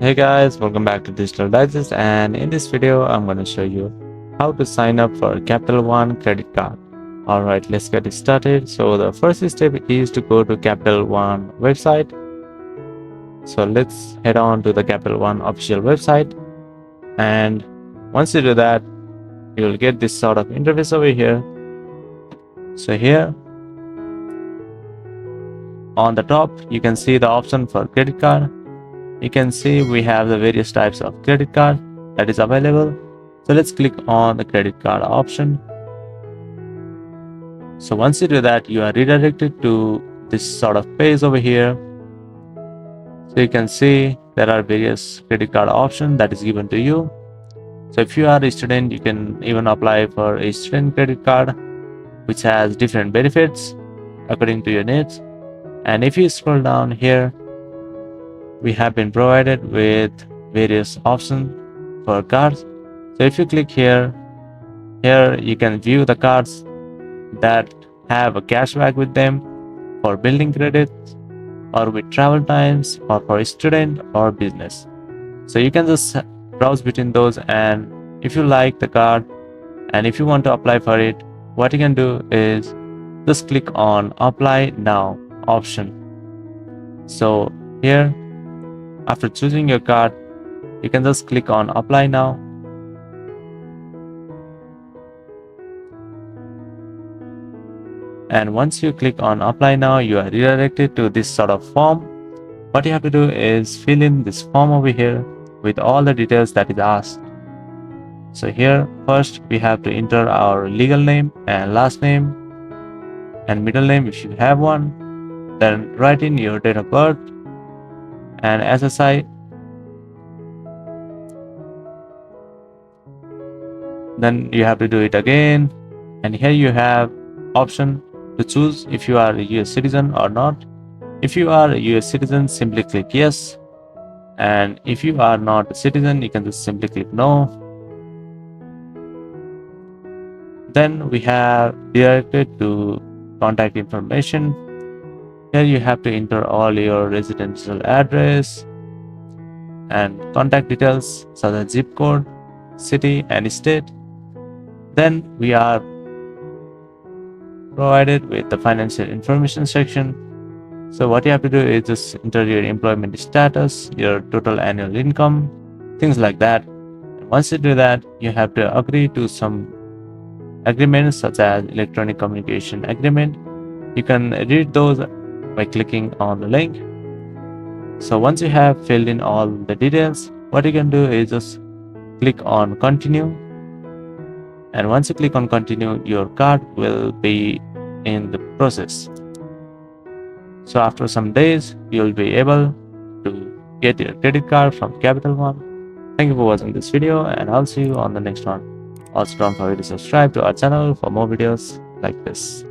Hey guys, welcome back to Digital Digest, and in this video I'm going to show you how to sign up for Capital One credit card. Alright, let's get it started. So the first step is to go to Capital One website. So let's head on to the Capital One official website, and once you do that, you'll get this sort of interface over here. So here on the top you can see the option for credit card. You can see we have the various types of credit card that is available. So let's click on the credit card option. So once you do that, you are redirected to this sort of page over here. So you can see there are various credit card options that is given to you. So if you are a student, you can even apply for a student credit card, which has different benefits according to your needs. And if you scroll down here, we have been provided with various options for cards. So if you click here you can view the cards that have a cashback with them for building credits, or with travel times, or for student or business. So you can just browse between those, and if you like the card and if you want to apply for it, what you can do is just click on apply now option. So here, after choosing your card, you can just click on apply now. And once you click on apply now, you are redirected to this sort of form. What you have to do is fill in this form over here with all the details that is asked. So here, first we have to enter our legal name and last name and middle name if you have one. Then write in your date of birth and SSI. Then you have to do it again, and here you have option to choose if you are a US citizen or not. If you are a US citizen, simply click yes, and if you are not a citizen, you can just simply click no. Then we have directed to contact information. Here you have to enter all your residential address and contact details such as zip code, city and state. Then we are provided with the financial information section. So what you have to do is just enter your employment status, your total annual income, things like that. And once you do that, you have to agree to some agreements such as electronic communication agreement. You can read those by clicking on the link. So once you have filled in all the details, what you can do is just click on continue. And once you click on continue, your card will be in the process. So after some days, you'll be able to get your credit card from Capital One. Thank you for watching this video, and I'll see you on the next one. Also, don't forget to subscribe to our channel for more videos like this.